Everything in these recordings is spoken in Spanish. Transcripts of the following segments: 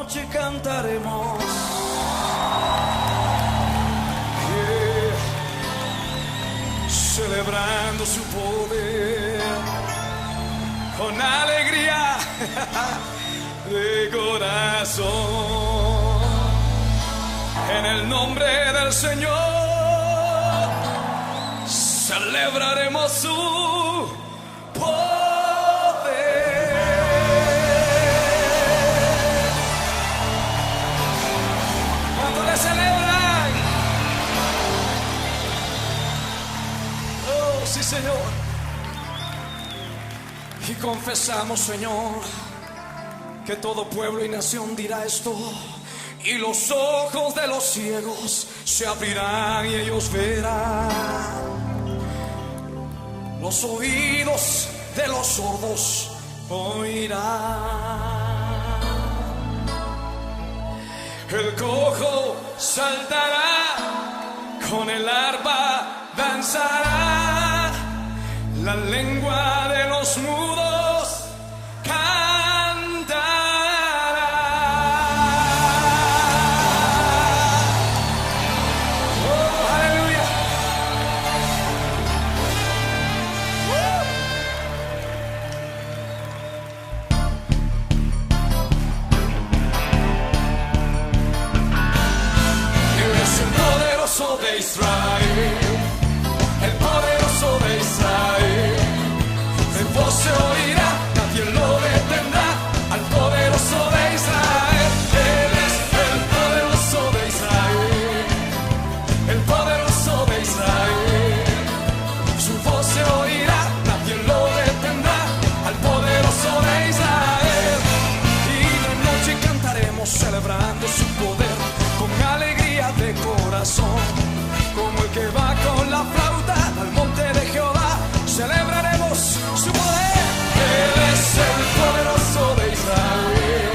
noche cantaremos. Celebrando su poder con alegría de corazón, en el nombre del Señor celebraremos su poder. ¿Cuánto le celebran? Sí, Señor. Y confesamos, Señor, que todo pueblo y nación dirá esto, y los ojos de los ciegos se abrirán y ellos verán, los oídos de los sordos oirán, el cojo saltará, con el arpa danzará, la lengua de los mudos cantará. Oh, aleluya. Eres el poderoso de Israel, el poderoso de Israel. De voz se oirá, nadie lo detendrá, al poderoso de Israel. Él es el poderoso de Israel, el poderoso de Israel. Su voz se oirá, nadie lo detendrá, al poderoso de Israel. Y de noche cantaremos celebrando su poder con alegría de corazón, como el que va con la flauta al monte de Jehová. Celebraremos su poder. Él es el poderoso de Israel,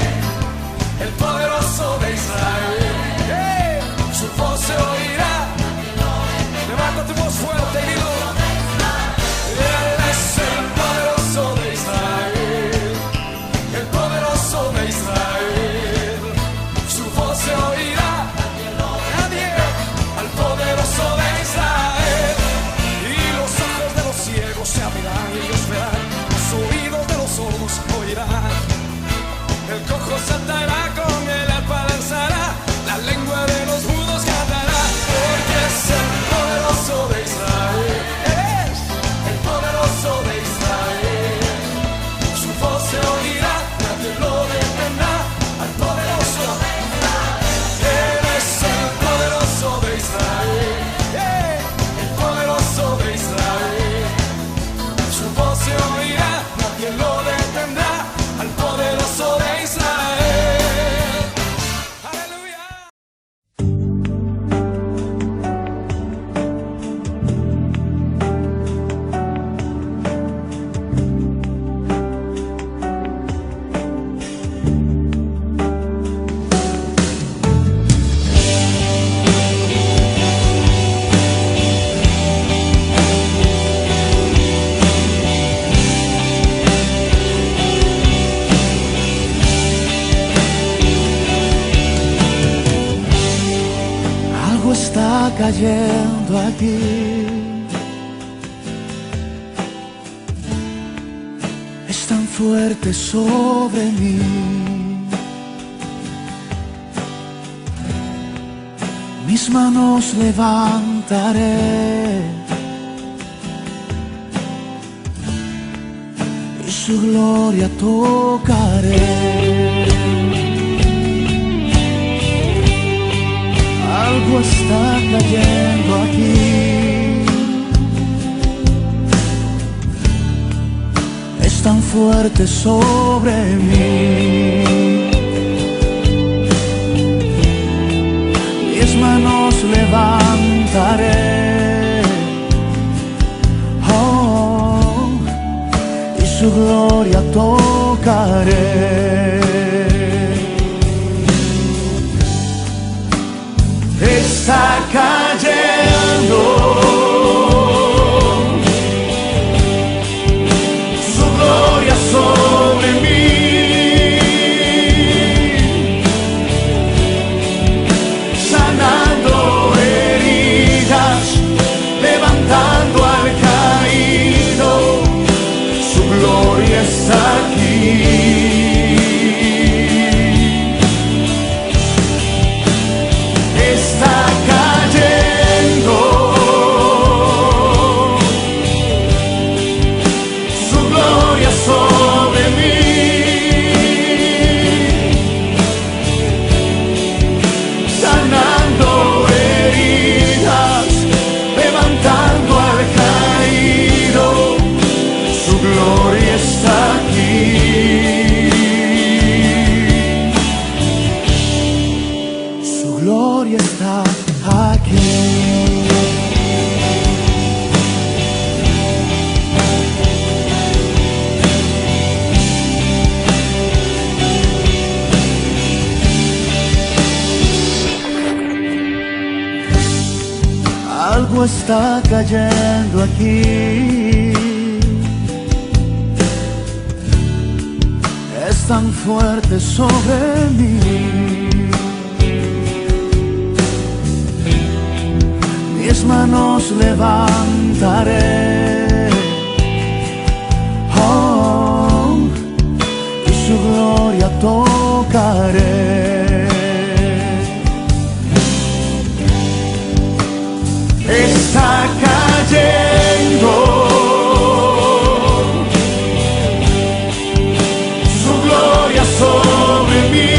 el poderoso de Israel. Su voz se oirá. Levanta tu voz fuerte y dilo. Él es el poderoso de Israel, el poderoso de Israel. Su voz se oirá. Nadie al poderoso de Israel. Y los ojos de los ciegos se abrirán y ellos verán, los oídos de los sordos oirán, el cojo saltará, con el arpa danzará, la lengua de los mudos cantará, porque es el poderoso de Israel, es el poderoso de Israel. Su voz se oirá, nadie lo detendrá, al poderoso de Israel. Él es el poderoso de Israel, el poderoso de Israel. Su voz se oirá, nadie lo detendrá, al poderoso de Israel. Aleluya. Algo está cayendo aquí, es tan fuerte sobre mí. Mis manos levantaré y su gloria tocaré. Algo está cayendo aquí, es tan fuerte sobre mí. Mis manos levantaré, oh, y su gloria tocaré. Está cayendo su gloria sobre mí. cielo está cayendo aquí. Es tan fuerte sobre mí. Mis manos levantaré, oh, y su gloria tocaré. Está cayendo su gloria sobre mí,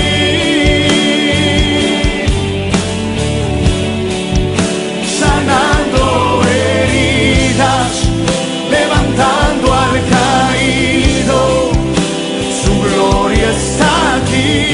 sanando heridas, levantando al caído. Su gloria está aquí.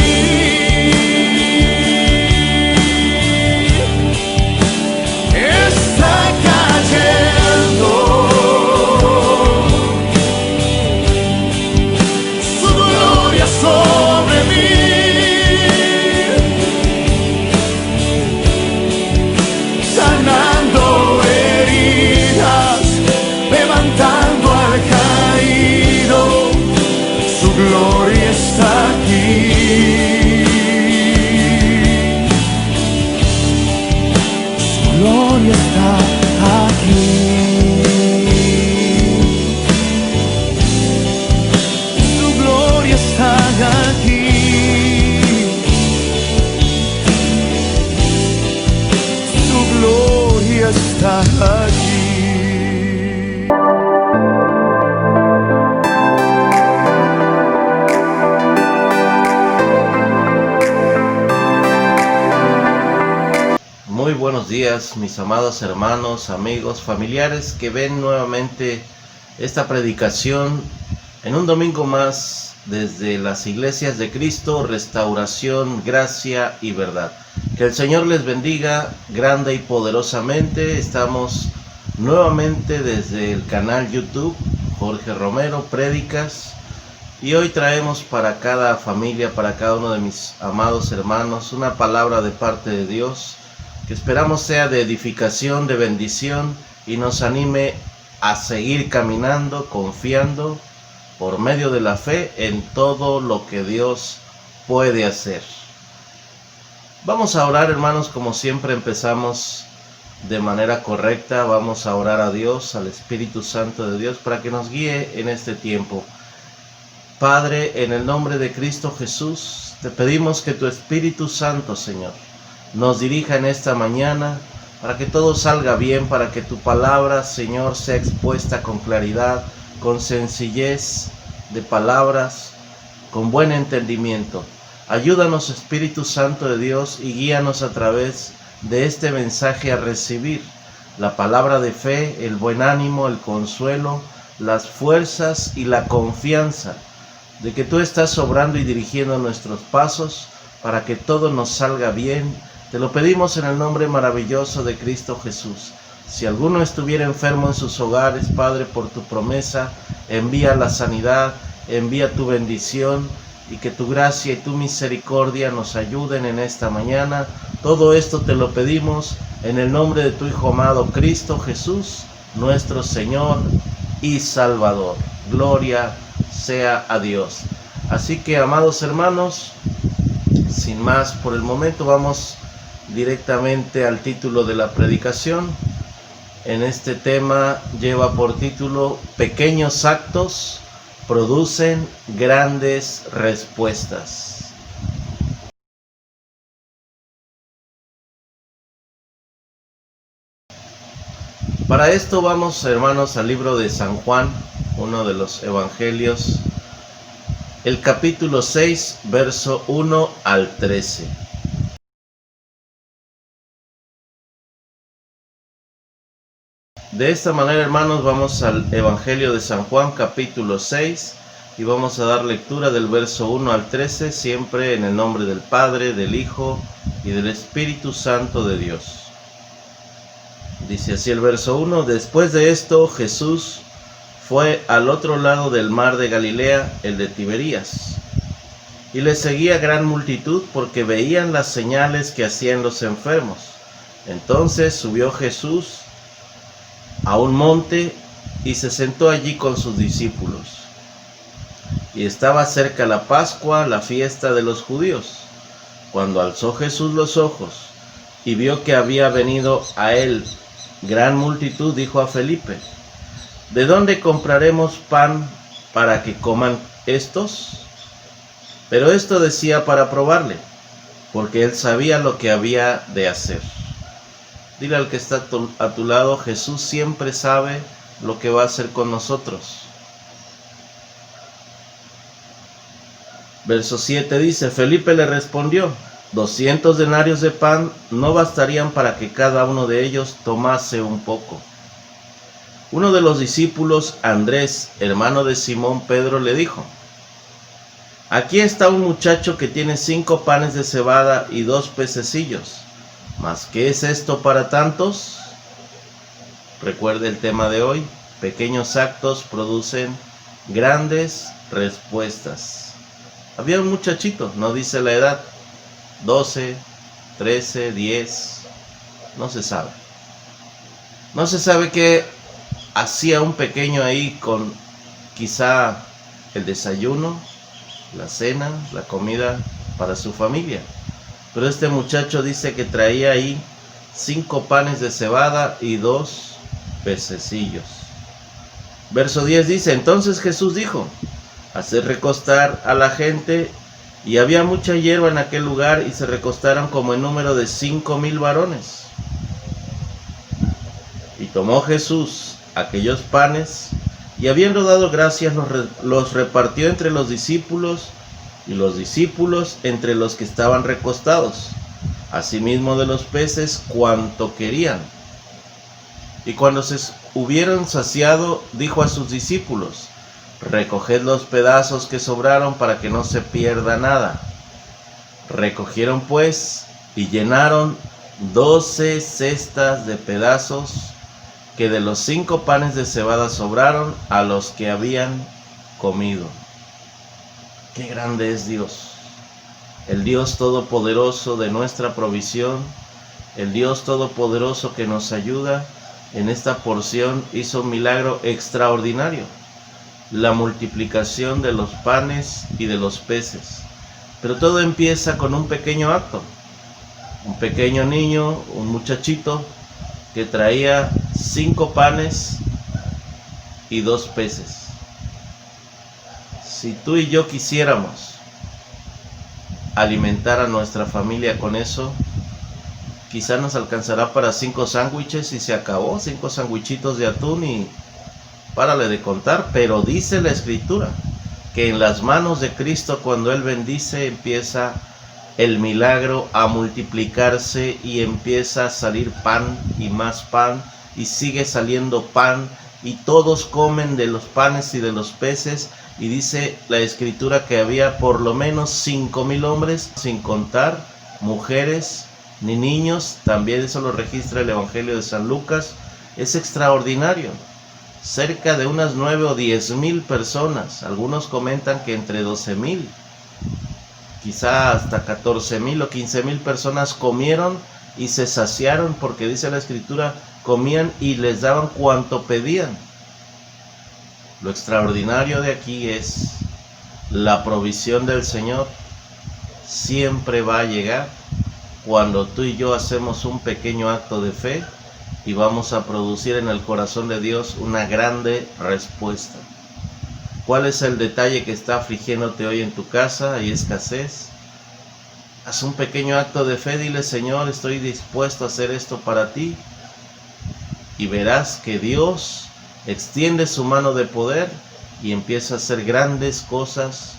Gloria está aquí. Su gloria está aquí. Su gloria está aquí. Su gloria está aquí. Muy buenos días, mis amados hermanos, amigos, familiares que ven nuevamente esta predicación en un domingo más desde las Iglesias de Cristo, Restauración, Gracia y Verdad. Que el Señor les bendiga grande y poderosamente. Estamos nuevamente desde el canal YouTube Jorge Romero Prédicas, y hoy traemos para cada familia, para cada uno de mis amados hermanos, una palabra de parte de Dios que esperamos sea de edificación, de bendición, y nos anime a seguir caminando, confiando por medio de la fe en todo lo que Dios puede hacer. Vamos a orar, hermanos, como siempre empezamos de manera correcta. Vamos a orar a Dios, al Espíritu Santo de Dios, para que nos guíe en este tiempo. Padre, en el nombre de Cristo Jesús, te pedimos que tu Espíritu Santo, Señor, nos dirija en esta mañana, para que todo salga bien, para que tu palabra, Señor, sea expuesta con claridad, con sencillez de palabras, con buen entendimiento. Ayúdanos, Espíritu Santo de Dios, y guíanos a través de este mensaje a recibir la palabra de fe, el buen ánimo, el consuelo, las fuerzas y la confianza de que tú estás obrando y dirigiendo nuestros pasos para que todo nos salga bien. Te lo pedimos en el nombre maravilloso de Cristo Jesús. Si alguno estuviera enfermo en sus hogares, Padre, por tu promesa, envía la sanidad, envía tu bendición, y que tu gracia y tu misericordia nos ayuden en esta mañana. Todo esto te lo pedimos en el nombre de tu Hijo amado Cristo Jesús, nuestro Señor y Salvador. Gloria sea a Dios. Así que, amados hermanos, sin más por el momento, vamos directamente al título de la predicación. En este tema lleva por título: Pequeños actos producen grandes respuestas. Para esto vamos, hermanos, al libro de San Juan, uno de los evangelios, el capítulo 6, verso 1 al 13. De esta manera, hermanos, vamos al Evangelio de San Juan, capítulo 6, y vamos a dar lectura del verso 1 al 13, siempre en el nombre del Padre, del Hijo y del Espíritu Santo de Dios. Dice así el verso 1: Después de esto, Jesús fue al otro lado del mar de Galilea, el de Tiberías, y le seguía gran multitud porque veían las señales que hacían los enfermos. Entonces subió Jesús a un monte y se sentó allí con sus discípulos. Y estaba cerca la Pascua, la fiesta de los judíos. Cuando alzó Jesús los ojos y vio que había venido a él gran multitud, dijo a Felipe: ¿de dónde compraremos pan para que coman estos? Pero esto decía para probarle, porque él sabía lo que había de hacer. Dile al que está a tu lado: Jesús siempre sabe lo que va a hacer con nosotros. Verso 7 dice: Felipe le respondió: 200 denarios de pan no bastarían para que cada uno de ellos tomase un poco. Uno de los discípulos, Andrés, hermano de Simón Pedro, le dijo: aquí está un muchacho que tiene 5 panes de cebada y 2 pececillos. ¿Mas qué es esto para tantos? Recuerde el tema de hoy: pequeños actos producen grandes respuestas. Había un muchachito, no dice la edad, 12, 13, 10, no se sabe. No se sabe qué hacía un pequeño ahí con quizá el desayuno, la cena, la comida para su familia. Pero este muchacho dice que traía ahí 5 panes de cebada y 2 pececillos. Verso 10 dice: entonces Jesús dijo: haced recostar a la gente. Y había mucha hierba en aquel lugar, y se recostaron como en número de 5,000 varones. Y tomó Jesús aquellos panes, y habiendo dado gracias, los repartió entre los discípulos, y los discípulos entre los que estaban recostados, asimismo de los peces cuanto querían. Y cuando se hubieron saciado, dijo a sus discípulos: recoged los pedazos que sobraron para que no se pierda nada. Recogieron pues y llenaron 12 cestas de pedazos que de los 5 panes de cebada sobraron a los que habían comido. Qué grande es Dios, el Dios todopoderoso de nuestra provisión, el Dios todopoderoso que nos ayuda. En esta porción hizo un milagro extraordinario: la multiplicación de los panes y de los peces. Pero todo empieza con un pequeño acto. Un pequeño niño, un muchachito que traía 5 panes y 2 peces. Si tú y yo quisiéramos alimentar a nuestra familia con eso, quizá nos alcanzará para 5 sándwiches y se acabó, 5 sándwichitos de atún y párale de contar. Pero dice la Escritura que en las manos de Cristo, cuando Él bendice, empieza el milagro a multiplicarse y empieza a salir pan y más pan, y sigue saliendo pan, y todos comen de los panes y de los peces. Y dice la Escritura que había por lo menos 5,000 hombres, sin contar mujeres ni niños. También eso lo registra el Evangelio de San Lucas. Es extraordinario. Cerca de unas 9 o 10,000 personas. Algunos comentan que entre 12,000, quizá hasta 14,000 o 15,000 personas comieron y se saciaron, porque dice la Escritura, comían y les daban cuanto pedían. Lo extraordinario de aquí es la provisión del Señor. Siempre va a llegar cuando tú y yo hacemos un pequeño acto de fe, y vamos a producir en el corazón de Dios una grande respuesta. ¿Cuál es el detalle que está afligiéndote hoy en tu casa? ¿Hay escasez? Haz un pequeño acto de fe, dile: Señor, estoy dispuesto a hacer esto para ti, y verás que Dios extiende su mano de poder y empieza a hacer grandes cosas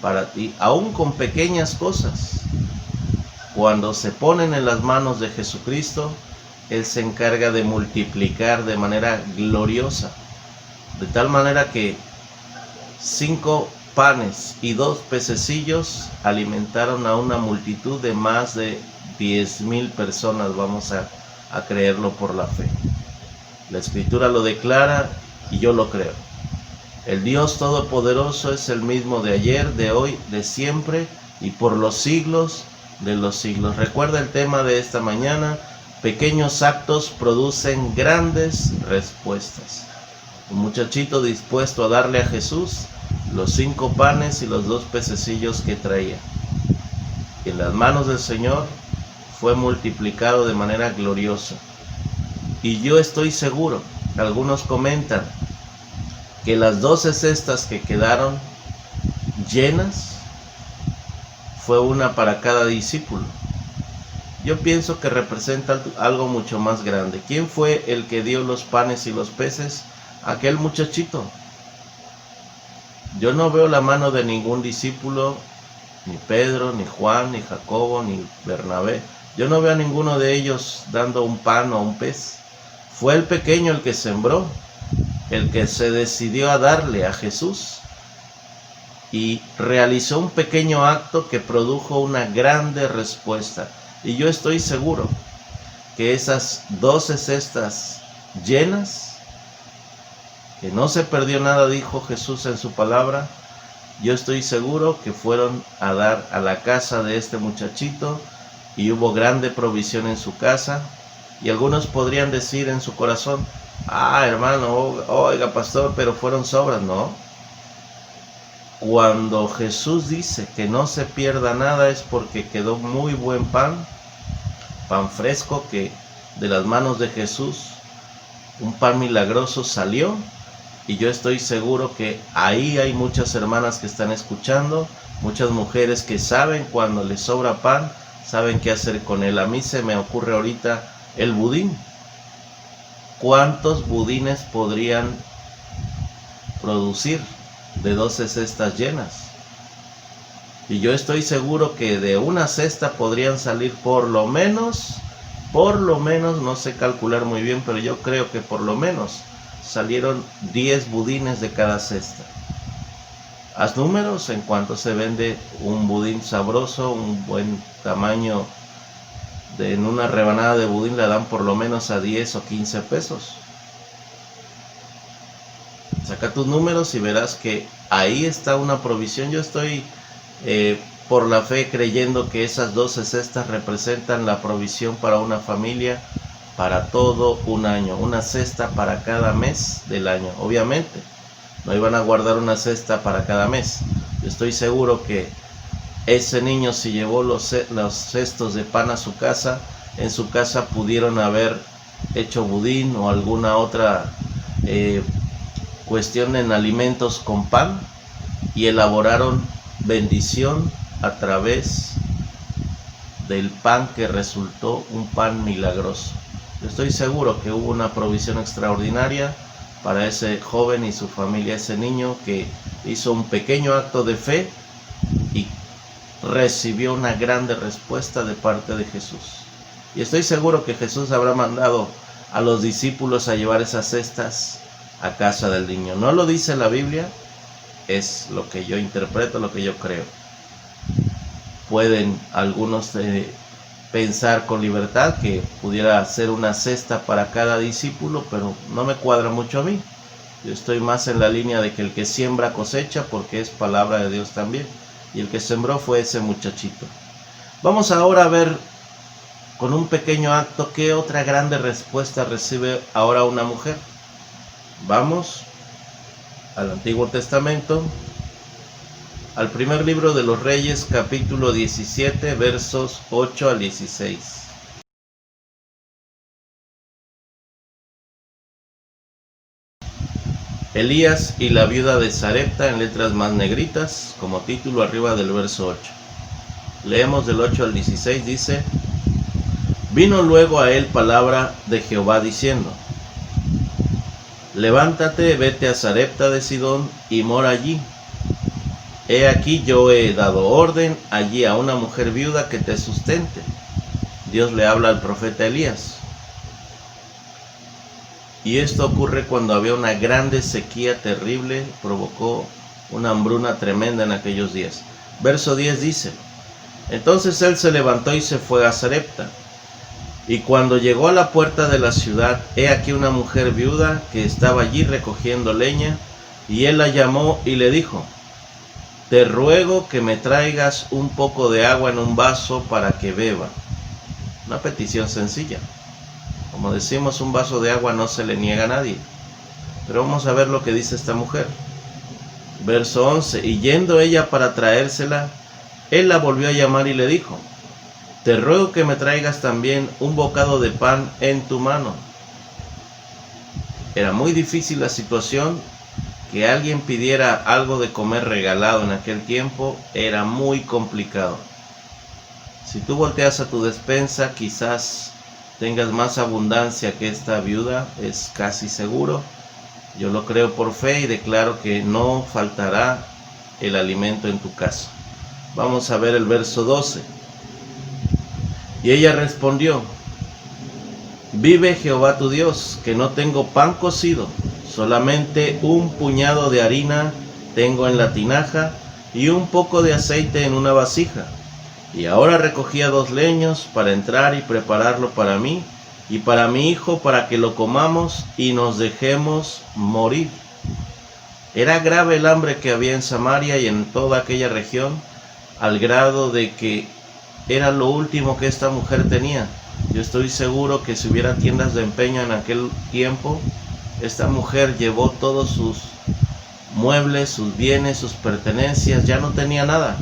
para ti, aún con pequeñas cosas. Cuando se ponen en las manos de Jesucristo, Él se encarga de multiplicar de manera gloriosa, de tal manera que 5 panes y 2 pececillos alimentaron a una multitud de más de 10,000 personas. Vamos a creerlo por la fe. La Escritura lo declara y yo lo creo. El Dios Todopoderoso es el mismo de ayer, de hoy, de siempre y por los siglos de los siglos. Recuerda el tema de esta mañana: pequeños actos producen grandes respuestas. Un muchachito dispuesto a darle a Jesús los 5 panes y los 2 pececillos que traía. Y en las manos del Señor fue multiplicado de manera gloriosa. Y yo estoy seguro, algunos comentan, que las 12 cestas que quedaron llenas fue una para cada discípulo. Yo pienso que representa algo mucho más grande. ¿Quién fue el que dio los panes y los peces? Aquel muchachito. Yo no veo la mano de ningún discípulo, ni Pedro, ni Juan, ni Jacobo, ni Bernabé. Yo no veo a ninguno de ellos dando un pan o un pez. Fue el pequeño el que sembró, el que se decidió a darle a Jesús y realizó un pequeño acto que produjo una grande respuesta. Y yo estoy seguro que esas 12 cestas llenas, que no se perdió nada, dijo Jesús en su palabra, yo estoy seguro que fueron a dar a la casa de este muchachito y hubo grande provisión en su casa. Y algunos podrían decir en su corazón, hermano, oiga pastor, pero fueron sobras. No. Cuando Jesús dice que no se pierda nada es porque quedó muy buen pan fresco, que de las manos de Jesús un pan milagroso salió. Y yo estoy seguro que ahí hay muchas hermanas que están escuchando, muchas mujeres que saben cuando les sobra pan, saben qué hacer con él. A mí se me ocurre ahorita el budín. ¿Cuántos budines podrían producir de 12 cestas llenas? Y yo estoy seguro que de una cesta podrían salir por lo menos, no sé calcular muy bien, pero yo creo que por lo menos salieron 10 budines de cada cesta. Haz números en cuanto se vende un budín sabroso, un buen tamaño. En una rebanada de budín la dan por lo menos a 10 o 15 pesos. Saca tus números y verás que ahí está una provisión. Yo estoy por la fe creyendo que esas 12 cestas representan la provisión para una familia para todo un año. Una cesta para cada mes del año. Obviamente no iban a guardar una cesta para cada mes. Yo estoy seguro que ese niño, si llevó los cestos de pan a su casa, en su casa pudieron haber hecho budín o alguna otra cuestión en alimentos con pan y elaboraron bendición a través del pan que resultó un pan milagroso. Yo estoy seguro que hubo una provisión extraordinaria para ese joven y su familia, ese niño que hizo un pequeño acto de fe y recibió una grande respuesta de parte de Jesús. Y estoy seguro que Jesús habrá mandado a los discípulos a llevar esas cestas a casa del niño. No lo dice la Biblia, es lo que yo interpreto, lo que yo creo. Pueden algunos pensar con libertad que pudiera ser una cesta para cada discípulo, pero no me cuadra mucho a mí. Yo estoy más en la línea de que el que siembra cosecha, porque es palabra de Dios también. Y el que sembró fue ese muchachito. Vamos ahora a ver con un pequeño acto qué otra grande respuesta recibe ahora una mujer. Vamos al Antiguo Testamento, al primer libro de los Reyes, capítulo 17, versos 8 al 16. Elías y la viuda de Sarepta, en letras más negritas, como título arriba del verso 8. Leemos del 8 al 16, dice: Vino luego a él palabra de Jehová diciendo: Levántate, vete a Sarepta de Sidón y mora allí. He aquí yo he dado orden allí a una mujer viuda que te sustente. Dios le habla al profeta Elías. Y esto ocurre cuando había una grande sequía terrible, provocó una hambruna tremenda en aquellos días. Verso 10 dice: Entonces él se levantó y se fue a Sarepta. Y cuando llegó a la puerta de la ciudad, he aquí una mujer viuda que estaba allí recogiendo leña, y él la llamó y le dijo: Te ruego que me traigas un poco de agua en un vaso para que beba. Una petición sencilla. Como decimos, un vaso de agua no se le niega a nadie. Pero vamos a ver lo que dice esta mujer. Verso 11. Y yendo ella para traérsela, él la volvió a llamar y le dijo: te ruego que me traigas también un bocado de pan en tu mano. Era muy difícil la situación. Que alguien pidiera algo de comer regalado en aquel tiempo era muy complicado. Si tú volteas a tu despensa, quizás tengas más abundancia que esta viuda, es casi seguro. Yo lo creo por fe y declaro que no faltará el alimento en tu casa. Vamos a ver el verso 12. Y ella respondió: vive Jehová tu Dios, que no tengo pan cocido, solamente un puñado de harina tengo en la tinaja y un poco de aceite en una vasija. Y ahora recogía 2 leños para entrar y prepararlo para mí y para mi hijo, para que lo comamos y nos dejemos morir. Era grave el hambre que había en Samaria y en toda aquella región, al grado de que era lo último que esta mujer tenía. Yo estoy seguro que si hubiera tiendas de empeño en aquel tiempo, esta mujer llevó todos sus muebles, sus bienes, sus pertenencias, ya no tenía nada.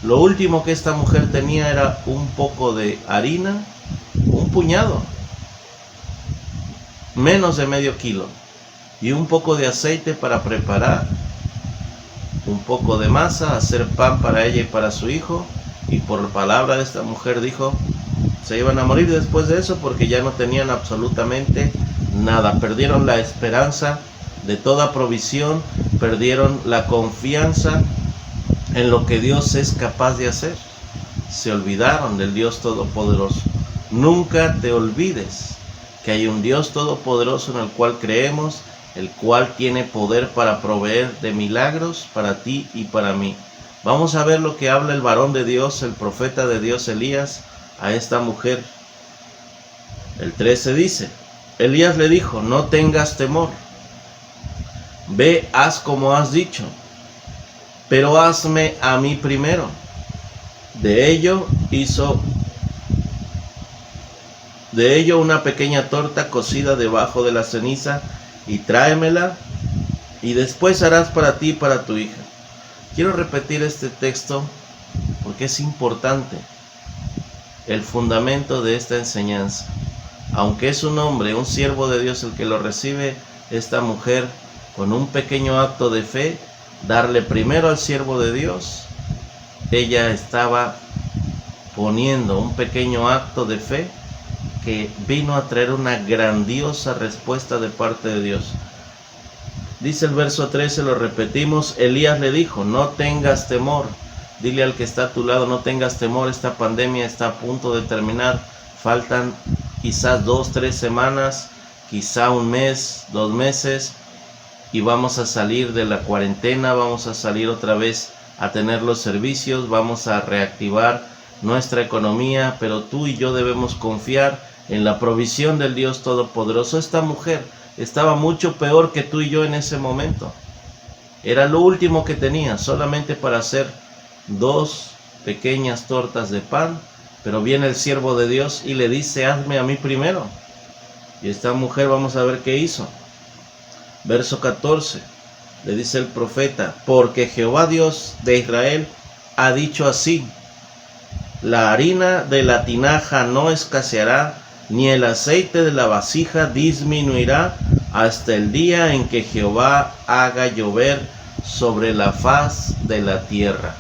Lo último que esta mujer tenía era un poco de harina, un puñado, menos de medio kilo, y un poco de aceite para preparar un poco de masa, hacer pan para ella y para su hijo. Y por palabra de esta mujer dijo, se iban a morir después de eso porque ya no tenían absolutamente nada. Perdieron la esperanza de toda provisión, perdieron la confianza en lo que Dios es capaz de hacer. Se olvidaron del Dios Todopoderoso. Nunca te olvides que hay un Dios Todopoderoso en el cual creemos, el cual tiene poder para proveer de milagros para ti y para mí. Vamos a ver lo que habla el varón de Dios, el profeta de Dios Elías, a esta mujer. El 13 dice: Elías le dijo, no tengas temor, ve, haz como has dicho, pero hazme a mí primero. De ello una pequeña torta cocida debajo de la ceniza y tráemela, y después harás para ti y para tu hija. Quiero repetir este texto porque es importante el fundamento de esta enseñanza. Aunque es un hombre, un siervo de Dios el que lo recibe, esta mujer, con un pequeño acto de fe, darle primero al siervo de Dios, ella estaba poniendo un pequeño acto de fe que vino a traer una grandiosa respuesta de parte de Dios. Dice el verso 13, lo repetimos, Elías le dijo, no tengas temor. Dile al que está a tu lado, no tengas temor, esta pandemia está a punto de terminar. Faltan quizás 2-3 semanas, quizá 1 mes, 2 meses, y vamos a salir de la cuarentena, vamos a salir otra vez a tener los servicios, vamos a reactivar nuestra economía, pero tú y yo debemos confiar en la provisión del Dios Todopoderoso. Esta mujer estaba mucho peor que tú y yo en ese momento. Era lo último que tenía, solamente para hacer 2 pequeñas tortas de pan, pero viene el siervo de Dios y le dice, hazme a mí primero. Y esta mujer, vamos a ver qué hizo. Verso 14, le dice el profeta, porque Jehová Dios de Israel ha dicho así, la harina de la tinaja no escaseará, ni el aceite de la vasija disminuirá, hasta el día en que Jehová haga llover sobre la faz de la tierra.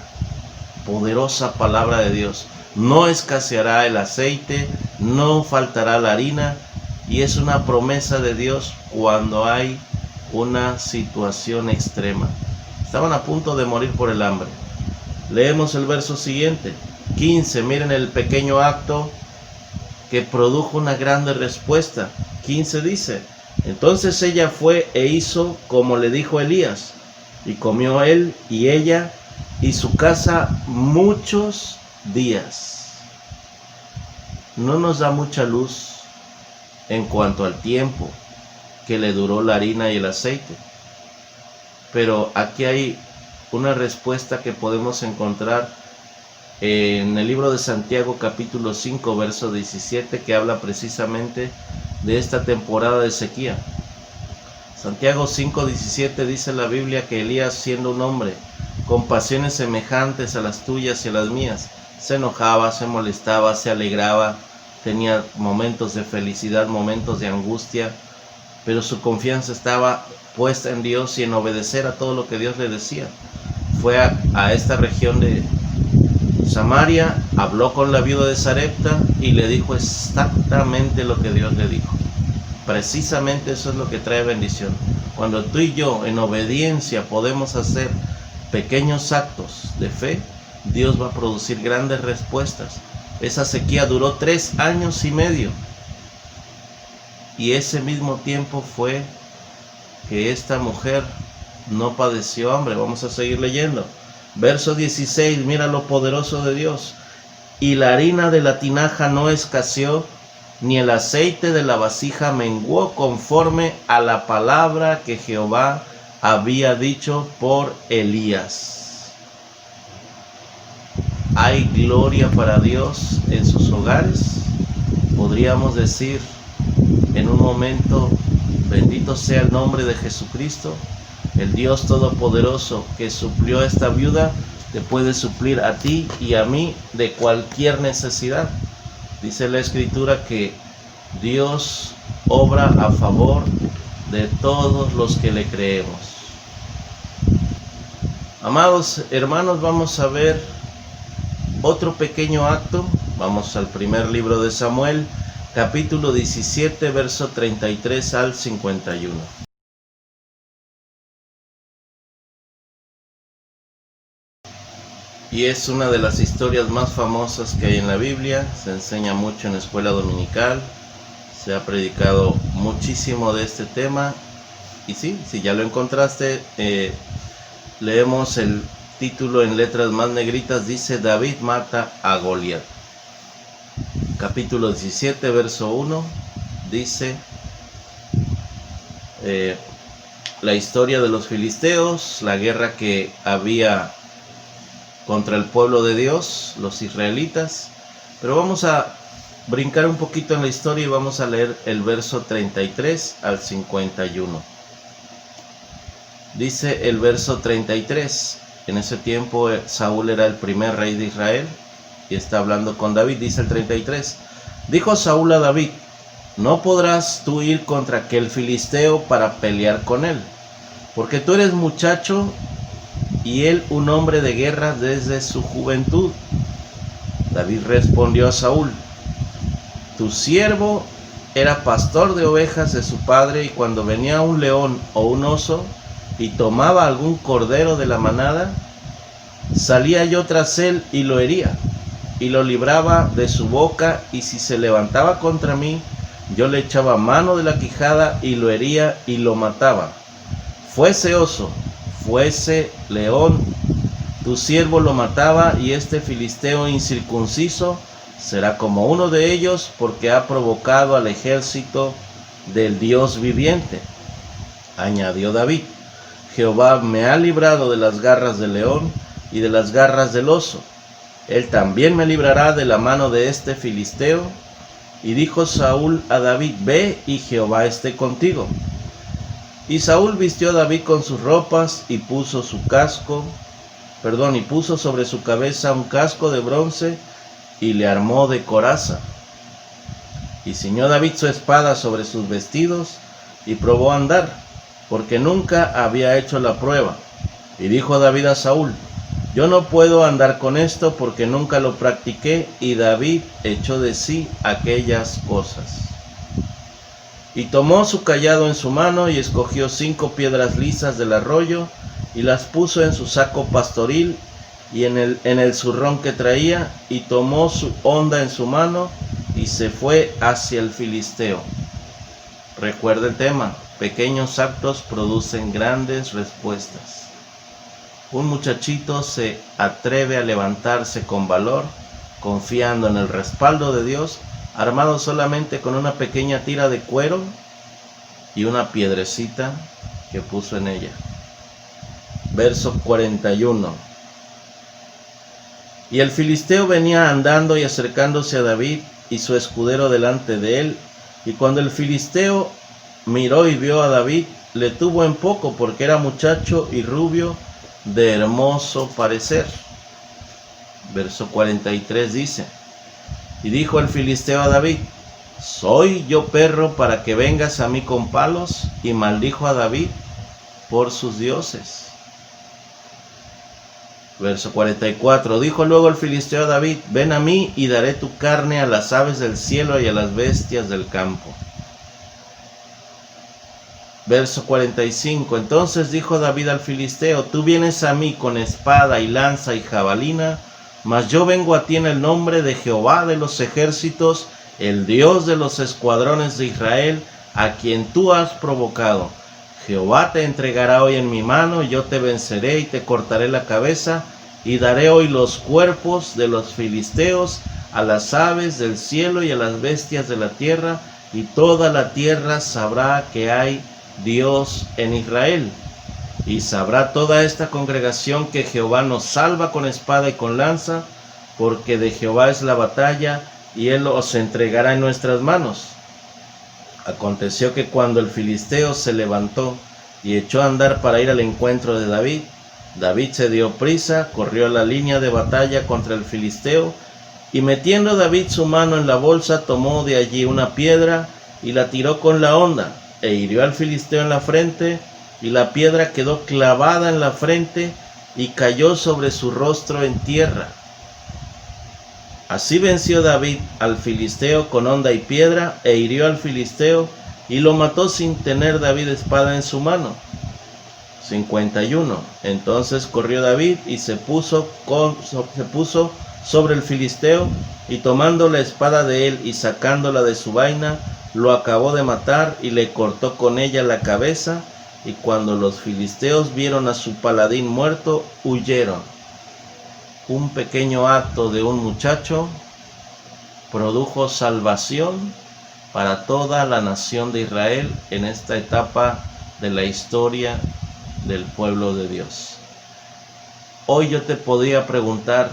Poderosa palabra de Dios. No escaseará el aceite, no faltará la harina, y es una promesa de Dios cuando hay una situación extrema. Estaban a punto de morir por el hambre. Leemos el verso siguiente, 15, miren el pequeño acto que produjo una grande respuesta. 15 dice, entonces ella fue e hizo como le dijo Elías, y comió él y ella y su casa muchos días. No nos da mucha luz en cuanto al tiempo que le duró la harina y el aceite, pero aquí hay una respuesta que podemos encontrar en el libro de Santiago capítulo 5 verso 17, que habla precisamente de esta temporada de sequía. Santiago 5:17 dice la Biblia que Elías, siendo un hombre con pasiones semejantes a las tuyas y a las mías, se enojaba, se molestaba, se alegraba, tenía momentos de felicidad, momentos de angustia, pero su confianza estaba puesta en Dios y en obedecer a todo lo que Dios le decía. Fue a esta región de Samaria, habló con la viuda de Sarepta y le dijo exactamente lo que Dios le dijo. Precisamente eso es lo que trae bendición. Cuando tú y yo en obediencia podemos hacer pequeños actos de fe, Dios va a producir grandes respuestas. Esa sequía duró 3 años y medio. Y ese mismo tiempo fue que esta mujer no padeció hambre. Vamos a seguir leyendo. Verso 16, mira lo poderoso de Dios. Y la harina de la tinaja no escaseó, ni el aceite de la vasija menguó, conforme a la palabra que Jehová había dicho por Elías. ¿Hay gloria para Dios en sus hogares? Podríamos decir en un momento, bendito sea el nombre de Jesucristo. El Dios Todopoderoso que suplió a esta viuda, te puede suplir a ti y a mí de cualquier necesidad. Dice la Escritura que Dios obra a favor de todos los que le creemos. Amados hermanos, vamos a ver otro pequeño acto. Vamos al primer libro de Samuel, capítulo 17, verso 33 al 51. Y es una de las historias más famosas que hay en la Biblia. Se enseña mucho en la escuela dominical. Se ha predicado muchísimo de este tema. Y sí, si ya lo encontraste, leemos el título en letras más negritas. Dice: David mata a Goliat. Capítulo 17, verso 1. Dice la historia de los filisteos, la guerra que había contra el pueblo de Dios, los israelitas. Pero vamos a brincar un poquito en la historia y vamos a leer el verso 33 al 51. Dice el verso 33: en ese tiempo Saúl era el primer rey de Israel y está hablando con David. Dice el 33: dijo Saúl a David: no podrás tú ir contra aquel filisteo para pelear con él, porque tú eres muchacho y él un hombre de guerra desde su juventud. David respondió a Saúl: tu siervo era pastor de ovejas de su padre, y cuando venía un león o un oso y tomaba algún cordero de la manada, salía yo tras él y lo hería, y lo libraba de su boca, y si se levantaba contra mí, yo le echaba mano de la quijada y lo hería y lo mataba. Fuese oso, fuese león, tu siervo lo mataba, y este filisteo incircunciso será como uno de ellos, porque ha provocado al ejército del Dios viviente. Añadió David: Jehová me ha librado de las garras del león y de las garras del oso. Él también me librará de la mano de este filisteo. Y dijo Saúl a David: ve, y Jehová esté contigo. Y Saúl vistió a David con sus ropas y puso sobre su cabeza un casco de bronce y le armó de coraza. Y ciñó David su espada sobre sus vestidos y probó a andar, porque nunca había hecho la prueba. Y dijo David a Saúl: yo no puedo andar con esto, porque nunca lo practiqué. Y David echó de sí aquellas cosas. Y tomó su cayado en su mano y escogió 5 piedras lisas del arroyo y las puso en su saco pastoril y en el zurrón que traía, y tomó su honda en su mano y se fue hacia el filisteo. Recuerda el tema: pequeños actos producen grandes respuestas. Un muchachito se atreve a levantarse con valor, confiando en el respaldo de Dios, armado solamente con una pequeña tira de cuero y una piedrecita que puso en ella. Verso 41. Y el filisteo venía andando y acercándose a David, y su escudero delante de él, Y cuando el filisteo miró y vio a David, le tuvo en poco, porque era muchacho y rubio, de hermoso parecer. Verso 43 dice: y dijo el filisteo a David: ¿soy yo perro para que vengas a mí con palos? Y maldijo a David por sus dioses. Verso 44, dijo luego el filisteo a David: ven a mí y daré tu carne a las aves del cielo y a las bestias del campo. Verso 45, entonces dijo David al filisteo: tú vienes a mí con espada y lanza y jabalina, mas yo vengo a ti en el nombre de Jehová de los ejércitos, el Dios de los escuadrones de Israel, a quien tú has provocado. Jehová te entregará hoy en mi mano, y yo te venceré y te cortaré la cabeza, y daré hoy los cuerpos de los filisteos a las aves del cielo y a las bestias de la tierra, y toda la tierra sabrá que hay Dios en Israel. Y sabrá toda esta congregación que Jehová nos salva con espada y con lanza, porque de Jehová es la batalla, y él os entregará en nuestras manos. Aconteció que cuando el filisteo se levantó y echó a andar para ir al encuentro de David, David se dio prisa, corrió a la línea de batalla contra el filisteo, y metiendo David su mano en la bolsa, tomó de allí una piedra y la tiró con la honda, e hirió al filisteo en la frente, y la piedra quedó clavada en la frente y cayó sobre su rostro en tierra. Así venció David al filisteo con honda y piedra, e hirió al filisteo y lo mató sin tener David espada en su mano. 51. Entonces corrió David y se puso sobre el filisteo, y tomando la espada de él y sacándola de su vaina, lo acabó de matar y le cortó con ella la cabeza. Y cuando los filisteos vieron a su paladín muerto, huyeron. Un pequeño acto de un muchacho produjo salvación para toda la nación de Israel en esta etapa de la historia del pueblo de Dios. Hoy yo te podría preguntar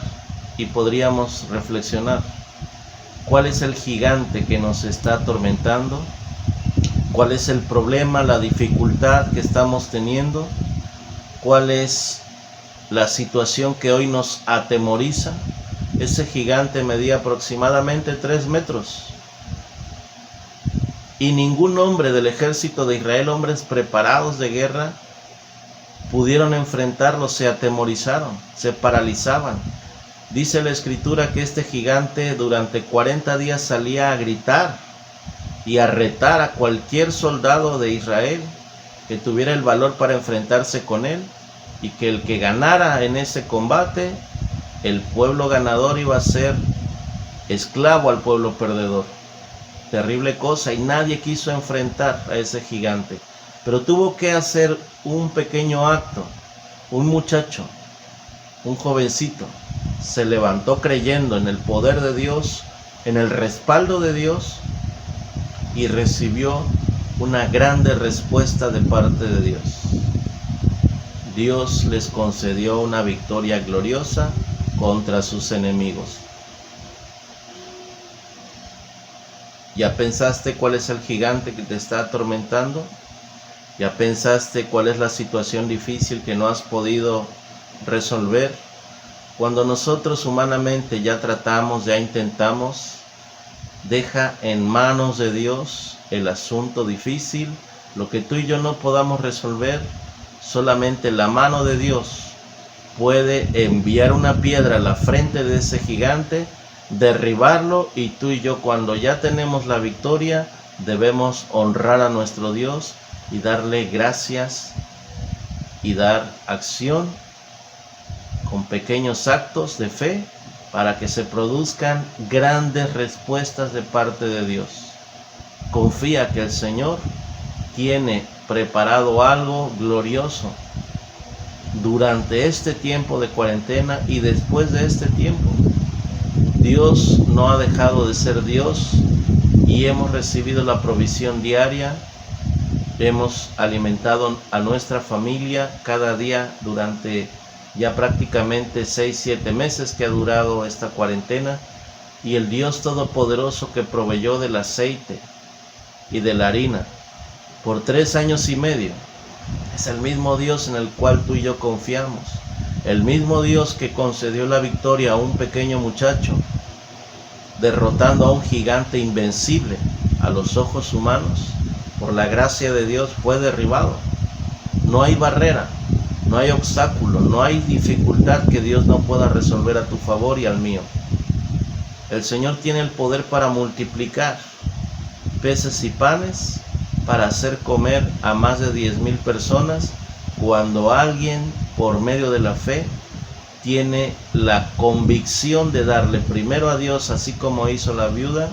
y podríamos reflexionar: ¿cuál es el gigante que nos está atormentando? ¿Cuál es el problema, la dificultad que estamos teniendo? ¿Cuál es la situación que hoy nos atemoriza? Ese gigante medía aproximadamente 3 metros. Y ningún hombre del ejército de Israel, hombres preparados de guerra, pudieron enfrentarlo, se atemorizaron, se paralizaban. Dice la escritura que este gigante durante 40 días salía a gritar y a retar a cualquier soldado de Israel que tuviera el valor para enfrentarse con él, y que el que ganara en ese combate, el pueblo ganador iba a ser esclavo al pueblo perdedor. Terrible cosa, y nadie quiso enfrentar a ese gigante. Pero tuvo que hacer un pequeño acto. Un muchacho, un jovencito, se levantó creyendo en el poder de Dios, en el respaldo de Dios, y recibió una grande respuesta de parte de Dios. Dios les concedió una victoria gloriosa contra sus enemigos. ¿Ya pensaste cuál es el gigante que te está atormentando? ¿Ya pensaste cuál es la situación difícil que no has podido resolver? Cuando nosotros humanamente ya tratamos, ya intentamos, deja en manos de Dios el asunto difícil, lo que tú y yo no podamos resolver. Solamente la mano de Dios puede enviar una piedra a la frente de ese gigante, derribarlo, y tú y yo, cuando ya tenemos la victoria, debemos honrar a nuestro Dios y darle gracias y dar acción con pequeños actos de fe para que se produzcan grandes respuestas de parte de Dios. Confía que el Señor tiene preparado algo glorioso durante este tiempo de cuarentena y después de este tiempo. Dios no ha dejado de ser Dios y hemos recibido la provisión diaria. Hemos alimentado a nuestra familia cada día durante ya prácticamente 6-7 meses que ha durado esta cuarentena, y el Dios Todopoderoso que proveyó del aceite y de la harina por 3 años y medio. Es el mismo Dios en el cual tú y yo confiamos. El mismo Dios que concedió la victoria a un pequeño muchacho, derrotando a un gigante invencible a los ojos humanos. Por la gracia de Dios fue derribado. No hay barrera, no hay obstáculo, no hay dificultad que Dios no pueda resolver a tu favor y al mío. El Señor tiene el poder para multiplicar peces y panes, para hacer comer a más de 10,000 personas, cuando alguien, por medio de la fe, tiene la convicción de darle primero a Dios, así como hizo la viuda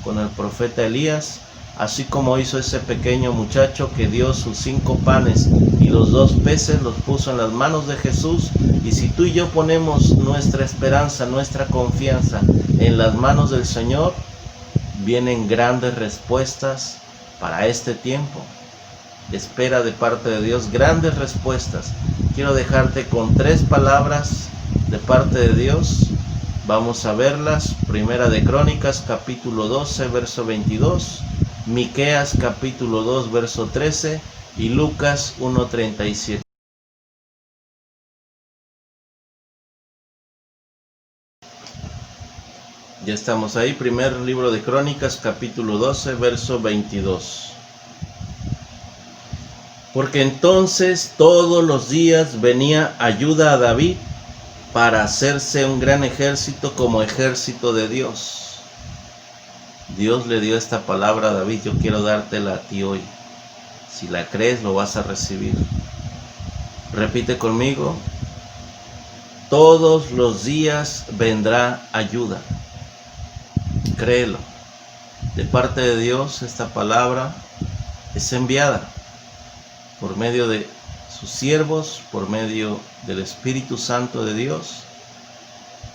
con el profeta Elías, así como hizo ese pequeño muchacho que dio sus 5 panes y los 2 peces, los puso en las manos de Jesús. Y si tú y yo ponemos nuestra esperanza, nuestra confianza en las manos del Señor, vienen grandes respuestas para este tiempo. Espera de parte de Dios grandes respuestas. Quiero dejarte con 3 palabras de parte de Dios. Vamos a verlas. Primera de Crónicas, capítulo 12, verso 22. Miqueas, capítulo 2, verso 13. Y Lucas 1:37. Ya estamos ahí. Primer libro de Crónicas, capítulo 12, verso 22. Porque entonces todos los días venía ayuda a David para hacerse un gran ejército como ejército de Dios. Dios le dio esta palabra a David, yo quiero dártela a ti hoy. Si la crees, lo vas a recibir. Repite conmigo: todos los días vendrá ayuda. Créelo. De parte de Dios, esta palabra es enviada por medio de sus siervos, por medio del Espíritu Santo de Dios.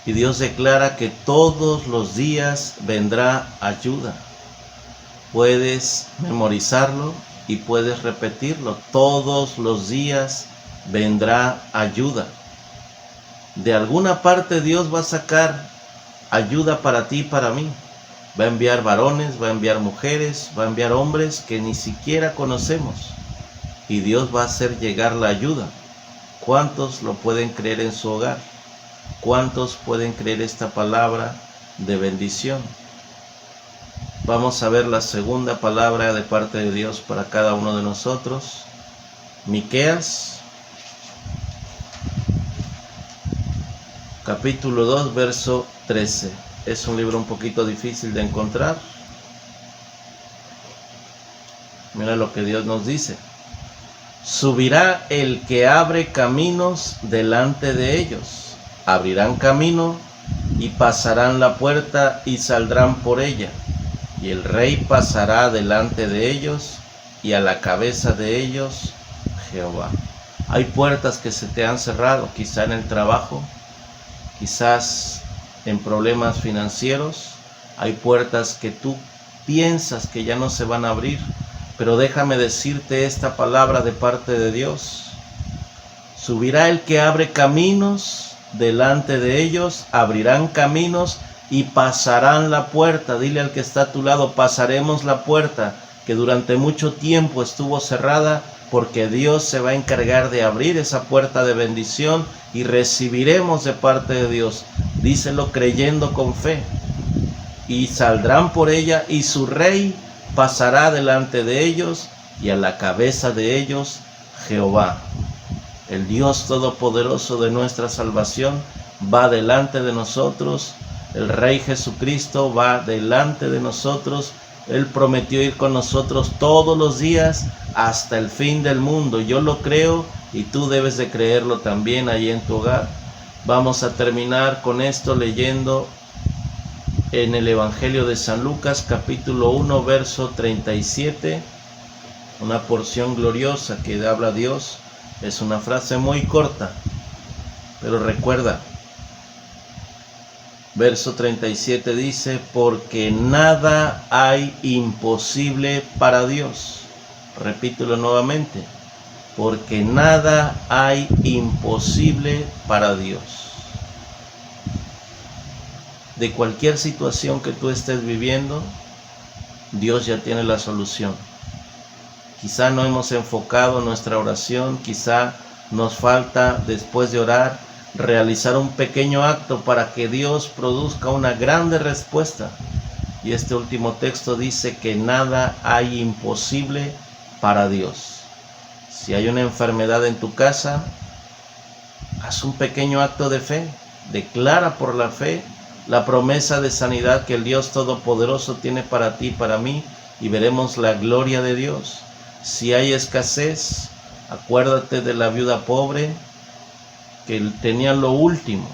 Y Dios declara que todos los días vendrá ayuda. Puedes memorizarlo y puedes repetirlo. Todos los días vendrá ayuda. De alguna parte Dios va a sacar ayuda para ti y para mí. Va a enviar varones, va a enviar mujeres, va a enviar hombres que ni siquiera conocemos. Y Dios va a hacer llegar la ayuda. ¿Cuántos lo pueden creer en su hogar? ¿Cuántos pueden creer esta palabra de bendición? Vamos a ver la segunda palabra de parte de Dios para cada uno de nosotros. Miqueas, capítulo 2, verso 13. Es un libro un poquito difícil de encontrar. Mira lo que Dios nos dice. Subirá el que abre caminos delante de ellos. Abrirán camino y pasarán la puerta y saldrán por ella. Y el rey pasará delante de ellos y a la cabeza de ellos Jehová. Hay puertas que se te han cerrado, quizá en el trabajo, quizás en problemas financieros. Hay puertas que tú piensas que ya no se van a abrir. Pero déjame decirte esta palabra de parte de Dios. Subirá el que abre caminos delante de ellos, abrirán caminos y pasarán la puerta. Dile al que está a tu lado: pasaremos la puerta que durante mucho tiempo estuvo cerrada, porque Dios se va a encargar de abrir esa puerta de bendición y recibiremos de parte de Dios. Díselo creyendo con fe. Y saldrán por ella y su rey pasará delante de ellos y a la cabeza de ellos Jehová. El Dios Todopoderoso de nuestra salvación va delante de nosotros. El Rey Jesucristo va delante de nosotros. Él prometió ir con nosotros todos los días hasta el fin del mundo. Yo lo creo y tú debes de creerlo también ahí en tu hogar. Vamos a terminar con esto leyendo en el Evangelio de San Lucas, capítulo 1, verso 37, una porción gloriosa que habla Dios. Es una frase muy corta, pero recuerda, verso 37 dice: porque nada hay imposible para Dios. Repítelo nuevamente: porque nada hay imposible para Dios. De cualquier situación que tú estés viviendo, Dios ya tiene la solución. Quizá no hemos enfocado nuestra oración, quizá nos falta, después de orar, realizar un pequeño acto para que Dios produzca una grande respuesta. Y este último texto dice que nada hay imposible para Dios. Si hay una enfermedad en tu casa, haz un pequeño acto de fe. Declara por la fe la promesa de sanidad que el Dios Todopoderoso tiene para ti y para mí, y veremos la gloria de Dios. Si hay escasez, acuérdate de la viuda pobre que tenía lo último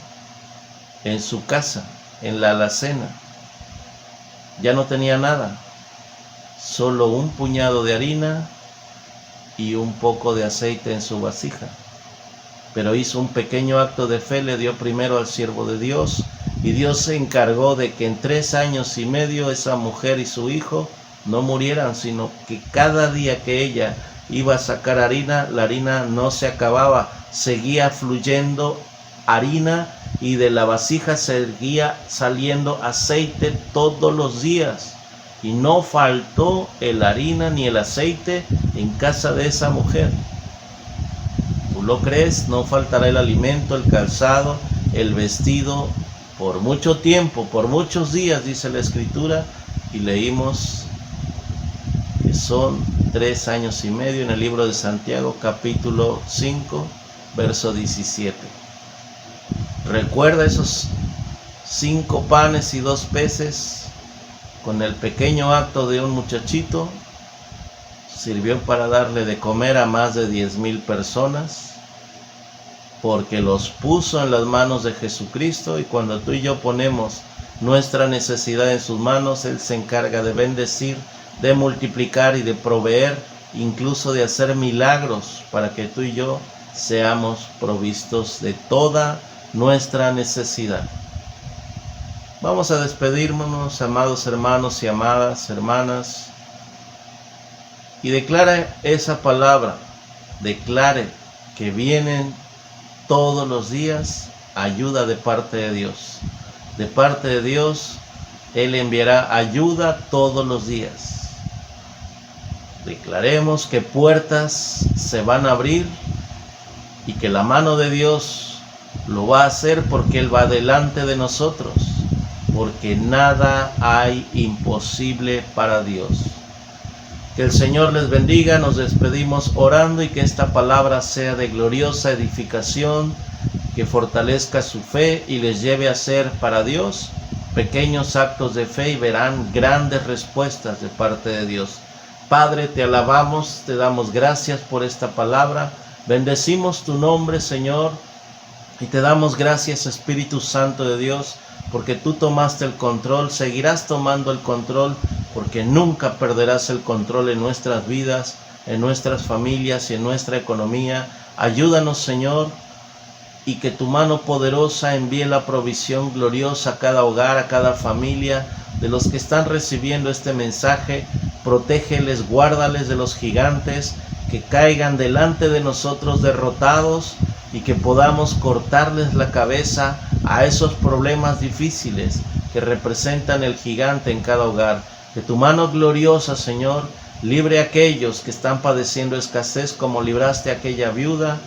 en su casa, en la alacena. Ya no tenía nada, solo un puñado de harina y un poco de aceite en su vasija. Pero hizo un pequeño acto de fe, le dio primero al siervo de Dios, y Dios se encargó de que en 3 años y medio esa mujer y su hijo no murieran, sino que cada día que ella iba a sacar harina, la harina no se acababa, seguía fluyendo harina, y de la vasija seguía saliendo aceite todos los días, y no faltó el harina ni el aceite en casa de esa mujer. ¿Tú lo crees? No faltará el alimento, el calzado, el vestido, por mucho tiempo, por muchos días, dice la Escritura, y leímos que son 3 años y medio en el libro de Santiago, capítulo 5, verso 17. Recuerda esos 5 panes y 2 peces, con el pequeño acto de un muchachito, sirvió para darle de comer a más de 10,000 personas, porque los puso en las manos de Jesucristo, y cuando tú y yo ponemos nuestra necesidad en sus manos, Él se encarga de bendecir, de multiplicar y de proveer, incluso de hacer milagros para que tú y yo seamos provistos de toda nuestra necesidad. Vamos a despedirnos, amados hermanos y amadas hermanas, y declara esa palabra, declare que vienen todos los días ayuda de parte de Dios. De parte de Dios, Él enviará ayuda todos los días. Declaremos que puertas se van a abrir y que la mano de Dios lo va a hacer, porque Él va delante de nosotros, porque nada hay imposible para Dios. Que el Señor les bendiga. Nos despedimos orando, y que esta palabra sea de gloriosa edificación, que fortalezca su fe y les lleve a hacer para Dios pequeños actos de fe, y verán grandes respuestas de parte de Dios. Padre, te alabamos, te damos gracias por esta palabra. Bendecimos tu nombre, Señor, y te damos gracias, Espíritu Santo de Dios, porque tú tomaste el control, seguirás tomando el control, porque nunca perderás el control en nuestras vidas, en nuestras familias y en nuestra economía. Ayúdanos, Señor, y que tu mano poderosa envíe la provisión gloriosa a cada hogar, a cada familia de los que están recibiendo este mensaje. Protégeles, guárdales de los gigantes que caigan delante de nosotros derrotados, y que podamos cortarles la cabeza a esos problemas difíciles que representan el gigante en cada hogar. Que tu mano gloriosa, Señor, libre a aquellos que están padeciendo escasez, como libraste a aquella viuda.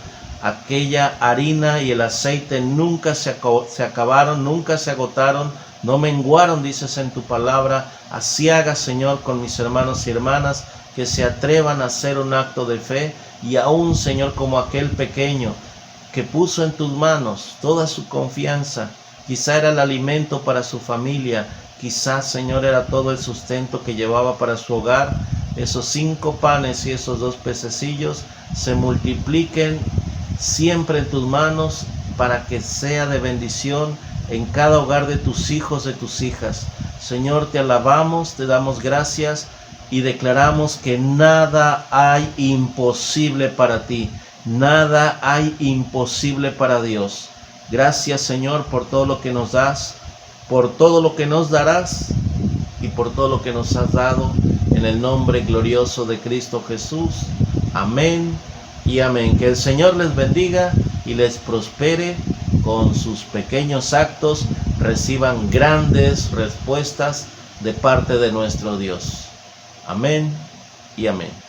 Aquella harina y el aceite nunca se acabaron, nunca se agotaron, no menguaron, dices en tu palabra. Así haga, Señor, con mis hermanos y hermanas, que se atrevan a hacer un acto de fe, y aún, Señor, como aquel pequeño que puso en tus manos toda su confianza. Quizá era el alimento para su familia, quizás, Señor, era todo el sustento que llevaba para su hogar. Esos 5 panes y esos 2 pececillos se multipliquen siempre en tus manos, para que sea de bendición en cada hogar de tus hijos, de tus hijas. Señor, te alabamos, te damos gracias, y declaramos que nada hay imposible para ti. Nada hay imposible para Dios. Gracias, Señor, por todo lo que nos das, por todo lo que nos darás, y por todo lo que nos has dado, en el nombre glorioso de Cristo Jesús. Amén y amén. Que el Señor les bendiga y les prospere. Con sus pequeños actos reciban grandes respuestas de parte de nuestro Dios. Amén y amén.